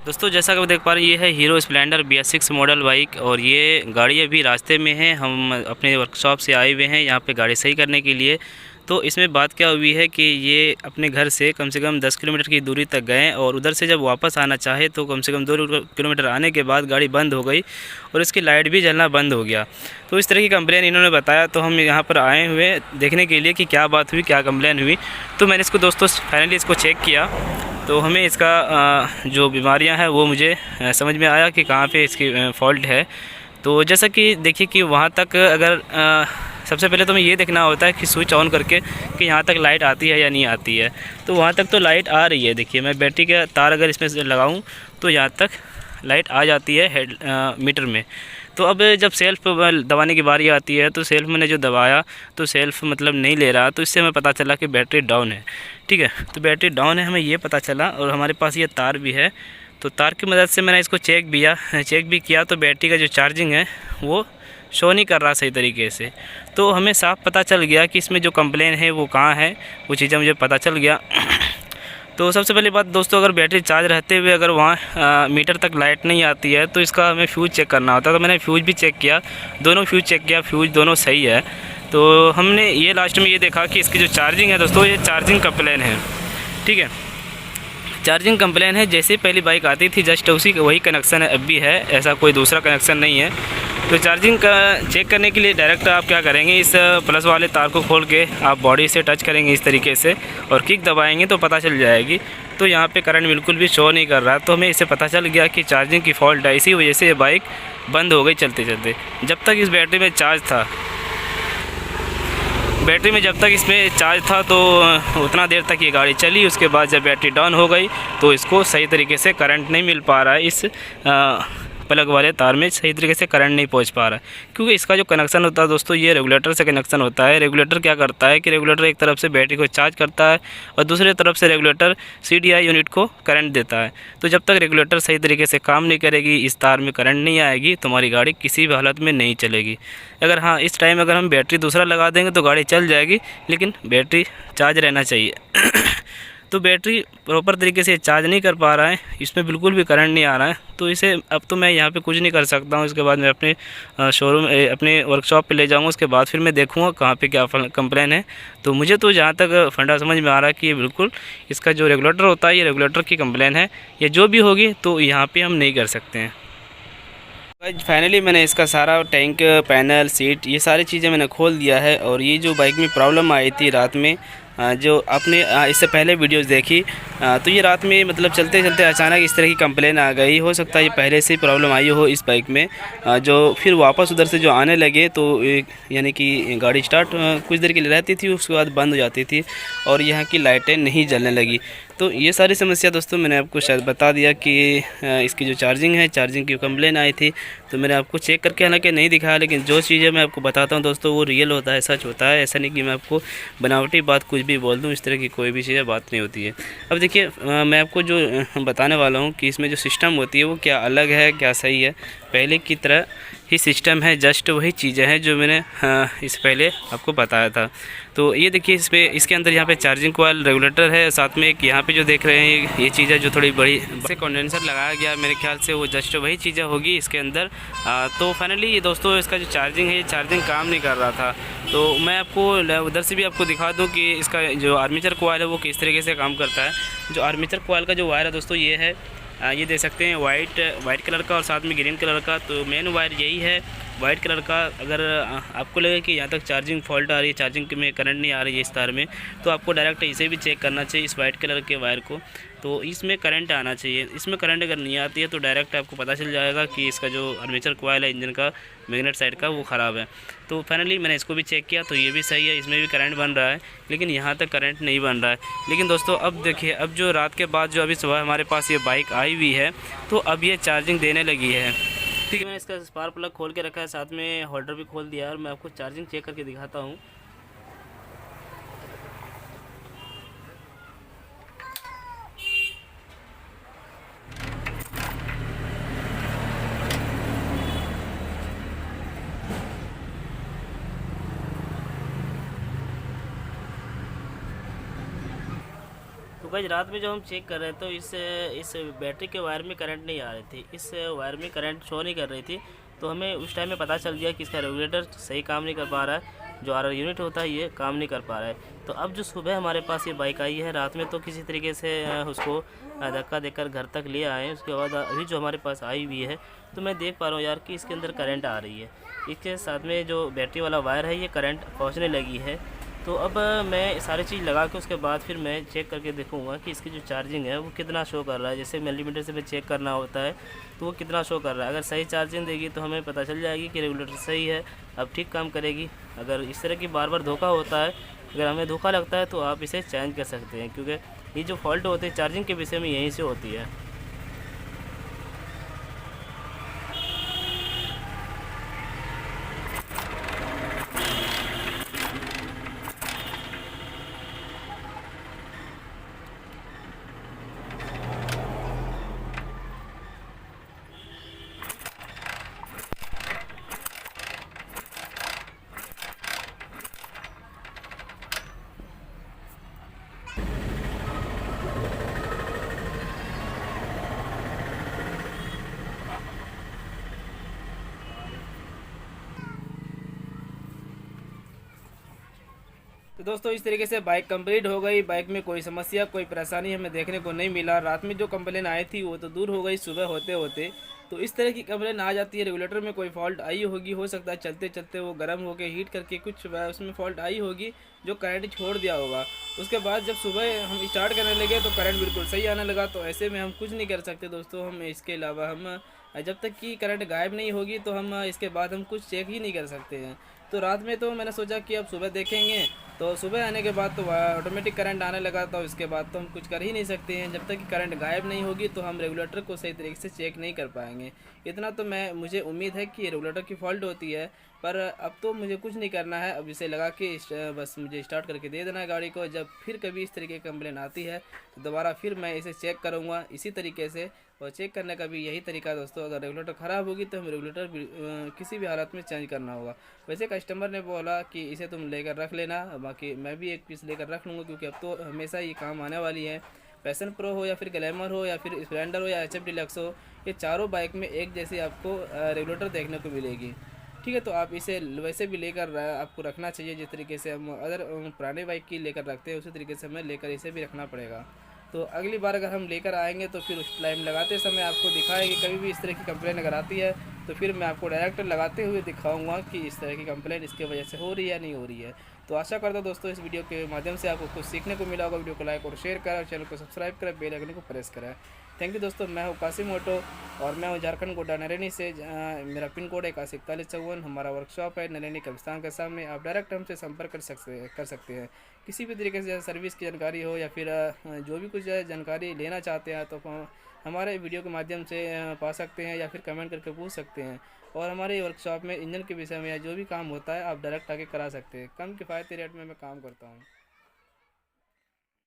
दोस्तों जैसा कि आप देख पा रहे हैं, ये है hero Splendor BS6 model bike और ये गाड़ी अभी रास्ते में है। हम अपने वर्कशॉप से आए हुए हैं यहाँ पे गाड़ी सही करने के लिए। तो इसमें बात क्या हुई है कि ये अपने घर से कम 10 किलोमीटर की दूरी तक गए और उधर से जब वापस आना चाहे तो कम से कम 2 किलोमीटर आने के बाद गाड़ी बंद हो गई और इसकी लाइट भी जलना बंद हो गया। तो इस तरह की कंप्लेन इन्होंने बताया, तो हम यहाँ पर आए हुए देखने के लिए कि क्या बात हुई, क्या कंप्लेन हुई। तो मैंने इसको दोस्तों फाइनली इसको चेक किया, तो हमें इसका जो बीमारियां हैं वो मुझे समझ में आया कि कहाँ पे इसकी फ़ॉल्ट है। तो जैसा कि देखिए कि वहाँ तक अगर सबसे पहले तो हमें ये देखना होता है कि स्विच ऑन करके कि यहाँ तक लाइट आती है या नहीं आती है। तो वहाँ तक तो लाइट आ रही है। देखिए मैं बैटरी का तार अगर इसमें से लगाऊँ तो यहाँ तक लाइट आ जाती है हेड मीटर में। तो अब जब सेल्फ दबाने की बारी आती है तो सेल्फ मैंने जो दबाया तो सेल्फ मतलब नहीं ले रहा, तो इससे हमें पता चला कि बैटरी डाउन है। ठीक है, तो बैटरी डाउन है हमें ये पता चला और हमारे पास ये तार भी है। तो तार की मदद से मैंने इसको चेक भी किया तो बैटरी का जो चार्जिंग है वो शो नहीं कर रहा सही तरीके से। तो हमें साफ पता चल गया कि इसमें जो कंप्लेन है वो कहाँ है, वो चीज़ें मुझे पता चल गया। तो सबसे पहली बात दोस्तों, अगर बैटरी चार्ज रहते हुए अगर वहाँ मीटर तक लाइट नहीं आती है तो इसका हमें फ्यूज़ चेक करना होता है। तो मैंने फ्यूज़ भी चेक किया, दोनों फ्यूज़ चेक किया, फ्यूज़ दोनों सही है। तो हमने ये लास्ट में ये देखा कि इसकी जो चार्जिंग है दोस्तों, ये चार्जिंग कंप्लेन है। ठीक है, चार्जिंग कंप्लेन है। जैसे पहली बाइक आती थी जस्ट उसी वही कनेक्शन है, अब भी है, ऐसा कोई दूसरा कनेक्शन नहीं है। तो चार्जिंग का चेक करने के लिए डायरेक्ट आप क्या करेंगे, इस प्लस वाले तार को खोल के आप बॉडी से टच करेंगे इस तरीके से और किक दबाएंगे तो पता चल जाएगी। तो यहाँ पे करंट बिल्कुल भी शो नहीं कर रहा, तो हमें इससे पता चल गया कि चार्जिंग की फॉल्ट है। इसी वजह से ये बाइक बंद हो गई चलते चलते। जब तक इस बैटरी में चार्ज था, जब तक इसमें चार्ज था तो उतना देर तक ये गाड़ी चली। उसके बाद जब बैटरी डाउन हो गई तो इसको सही तरीके से करंट नहीं मिल पा रहा है, इस प्लग वाले तार में सही तरीके से करंट नहीं पहुंच पा रहा है। क्योंकि इसका जो कनेक्शन होता है दोस्तों, ये रेगुलेटर से कनेक्शन होता है। रेगुलेटर क्या करता है कि रेगुलेटर एक तरफ से बैटरी को चार्ज करता है और दूसरी तरफ से रेगुलेटर CDI यूनिट को करंट देता है। तो जब तक रेगुलेटर सही तरीके से काम नहीं करेगी, इस तार में करंट नहीं आएगी, तो हमारी गाड़ी किसी भी हालत में नहीं चलेगी। अगर हाँ इस टाइम अगर हम बैटरी दूसरा लगा देंगे तो गाड़ी चल जाएगी, लेकिन बैटरी चार्ज रहना चाहिए। तो बैटरी प्रॉपर तरीके से चार्ज नहीं कर पा रहा है, इसमें बिल्कुल भी करंट नहीं आ रहा है। तो इसे अब तो मैं यहाँ पे कुछ नहीं कर सकता हूँ। इसके बाद मैं अपने शोरूम अपने वर्कशॉप पे ले जाऊँगा, उसके बाद फिर मैं देखूँगा कहाँ पे क्या कंप्लेन है। तो मुझे तो जहाँ तक फंडा समझ में आ रहा है कि ये बिल्कुल इसका जो रेगुलेटर होता है, ये रेगुलेटर की कंप्लेन है। या जो भी होगी तो यहाँ पर हम नहीं कर सकते हैं। फाइनली मैंने इसका सारा टैंक, पैनल, सीट, ये सारी चीज़ें मैंने खोल दिया है। और ये जो बाइक में प्रॉब्लम आई थी रात में, जो आपने इससे पहले वीडियोस देखी, तो ये रात में मतलब चलते चलते अचानक इस तरह की कंप्लेन आ गई। हो सकता है ये पहले से ही प्रॉब्लम आई हो इस बाइक में, जो फिर वापस उधर से जो आने लगे तो यानी कि गाड़ी स्टार्ट कुछ देर के लिए रहती थी, उसके बाद बंद हो जाती थी और यहाँ की लाइटें नहीं जलने लगी। तो ये सारी समस्या दोस्तों मैंने आपको शायद बता दिया कि इसकी जो चार्जिंग है, चार्जिंग की कंप्लेन आई थी। तो मैंने आपको चेक करके हालांकि नहीं दिखाया, लेकिन जो चीज़ें मैं आपको बताता हूँ दोस्तों वो रियल होता है, सच होता है। ऐसा नहीं कि मैं आपको बनावटी बात कुछ भी बोल दूँ, इस तरह की कोई भी चीज़ें बात नहीं होती है। अब देखिए मैं आपको जो बताने वाला हूँ कि इसमें जो सिस्टम होती है वो क्या अलग है, क्या सही है। पहले की तरह ही सिस्टम है, जस्ट वही चीज़ें हैं जो मैंने इस पहले आपको बताया था। तो ये देखिए इसके अंदर यहाँ पे चार्जिंग कॉइल, रेगुलेटर है, साथ में एक यहाँ पे जो देख रहे हैं ये चीज़ है जो थोड़ी बड़ी से कंडेंसर लगाया गया, मेरे ख्याल से वो जस्ट वही चीज़ें होगी इसके अंदर। तो फाइनली ये दोस्तों इसका जो चार्जिंग है, ये चार्जिंग काम नहीं कर रहा था। तो मैं आपको उधर से भी आपको दिखा दूँ कि इसका जो आर्मेचर कॉइल है वो किस तरीके से काम करता है। जो आर्मेचर कॉइल का जो वायर है दोस्तों ये है, ये देख सकते हैं वाइट कलर का और साथ में ग्रीन कलर का। तो मेन वायर यही है वाइट कलर का। अगर आपको लगे कि यहाँ तक चार्जिंग फॉल्ट आ रही है, चार्जिंग में करंट नहीं आ रही है इस तार में, तो आपको डायरेक्ट इसे भी चेक करना चाहिए, इस वाइट कलर के वायर को। तो इसमें करंट आना चाहिए। इसमें करंट अगर नहीं आती है तो डायरेक्ट आपको पता चल जाएगा कि इसका जो आर्मेचर कॉइल है इंजन का, मैग्नेट साइड का, वो ख़राब है। तो फाइनली मैंने इसको भी चेक किया तो ये भी सही है, इसमें भी करंट बन रहा है, लेकिन यहाँ तक करंट नहीं बन रहा है। लेकिन दोस्तों अब देखिए, अब जो रात के बाद जो अभी सुबह हमारे पास ये बाइक आई हुई है तो अब ये चार्जिंग देने लगी है। ठीक है, मैंने इसका स्पार्क प्लग खोल के रखा है, साथ में होल्डर भी खोल दिया है और मैं आपको चार्जिंग चेक करके दिखाता हूँ। तो भाई रात में जो हम चेक कर रहे थे तो इस बैटरी के वायर में करंट नहीं आ रही थी, इस वायर में करंट शो नहीं कर रही थी। तो हमें उस टाइम में पता चल गया कि इसका रेगुलेटर सही काम नहीं कर पा रहा है, जो आरआर यूनिट होता है ये काम नहीं कर पा रहा है। तो अब जो सुबह हमारे पास ये बाइक आई है, रात में तो किसी तरीके से उसको धक्का देकर घर तक ले आए। उसके बाद अभी जो हमारे पास आई हुई है तो मैं देख पा रहा हूँ यार कि इसके अंदर करंट आ रही है। इसके साथ में जो बैटरी वाला वायर है ये करंट पहुँचने लगी है। तो अब मैं सारी चीज़ लगा के उसके बाद फिर मैं चेक करके देखूंगा कि इसकी जो चार्जिंग है वो कितना शो कर रहा है। जैसे मिलीमीटर से भी चेक करना होता है तो वो कितना शो कर रहा है। अगर सही चार्जिंग देगी तो हमें पता चल जाएगी कि रेगुलेटर सही है, अब ठीक काम करेगी। अगर इस तरह की बार बार धोखा होता है, अगर हमें धोखा लगता है तो आप इसे चेंज कर सकते हैं, क्योंकि ये जो फॉल्ट होती है चार्जिंग के विषय में यहीं से होती है। तो दोस्तों इस तरीके से बाइक कंप्लीट हो गई। बाइक में कोई समस्या कोई परेशानी हमें देखने को नहीं मिला। रात में जो कंप्लेन आई थी वो तो दूर हो गई सुबह होते होते। तो इस तरह की कंप्लेन आ जाती है, रेगुलेटर में कोई फॉल्ट आई होगी, हो सकता है चलते चलते वो गर्म होकर हीट करके कुछ उसमें फॉल्ट आई होगी जो करंट छोड़ दिया होगा। उसके बाद जब सुबह हम स्टार्ट करने लगे तो करंट बिल्कुल सही आने लगा। तो ऐसे में हम कुछ नहीं कर सकते दोस्तों। हम इसके अलावा हम जब तक कि करंट गायब नहीं होगी तो हम इसके बाद हम कुछ चेक ही नहीं कर सकते हैं। तो रात में तो मैंने सोचा कि अब सुबह देखेंगे, तो सुबह आने के बाद तो ऑटोमेटिक करंट आने लगा था। उसके बाद तो हम कुछ कर ही नहीं सकते हैं। जब तक कि करंट गायब नहीं होगी तो हम रेगुलेटर को सही तरीके से चेक नहीं कर पाएंगे। इतना तो मुझे उम्मीद है कि रेगुलेटर की फॉल्ट होती है, पर अब तो मुझे कुछ नहीं करना है। अब इसे लगा के बस मुझे स्टार्ट करके दे देना है गाड़ी को। जब फिर कभी इस तरीके की कंप्लेन आती है तो दोबारा फिर मैं इसे चेक करूँगा इसी तरीके से। और चेक करने का भी यही तरीका है दोस्तों। अगर रेगुलेटर ख़राब होगी तो हम रेगुलेटर किसी भी हालत में चेंज करना होगा। वैसे कस्टमर ने बोला कि इसे तुम लेकर रख लेना, बाकी मैं भी एक पीस लेकर रख लूँगा, क्योंकि अब तो हमेशा ये काम आने वाली है। पैशन प्रो हो या फिर ग्लैमर हो या फिर स्प्लेंडर हो या एचएफ डिलक्स हो, ये चारों बाइक में एक जैसी आपको रेगुलेटर देखने को मिलेगी। ठीक है, तो आप इसे वैसे भी लेकर आपको रखना चाहिए जिस तरीके से हम अदर पुराने बाइक की लेकर रखते हैं, उसी तरीके से हमें लेकर इसे भी रखना पड़ेगा। तो अगली बार अगर हम लेकर आएंगे तो फिर उस टाइम लगाते समय आपको दिखाएंगे। कभी भी इस तरह की कंप्लेन अगर आती है तो फिर मैं आपको डायरेक्ट लगाते हुए दिखाऊंगा कि इस तरह की कंप्लेन इसके वजह से हो रही है या नहीं हो रही है। तो आशा करता हूं दोस्तों इस वीडियो के माध्यम से आपको कुछ सीखने को मिला होगा। वीडियो को लाइक और शेयर करें और चैनल को सब्सक्राइब करें, बेल आइकन को प्रेस करें। थैंक यू दोस्तों। मैं हूँ कासिम ऑटो और मैं हूँ झारखंड गोड्डा नरैनी से। मेरा पिन कोड है 814154। हमारा वर्कशॉप है नरैनी कब्रिस्तान के सामने। आप डायरेक्ट हमसे संपर्क कर सकते हैं। किसी भी तरीके से सर्विस की जानकारी हो या फिर जो भी कुछ जानकारी लेना चाहते हैं तो हमारे वीडियो के माध्यम से पा सकते हैं या फिर कमेंट करके पूछ सकते हैं। और हमारे वर्कशॉप में इंजन के विषय में या जो भी काम होता है आप डायरेक्ट आके करा सकते हैं। कम किफ़ायती रेट में मैं काम करता हूँ।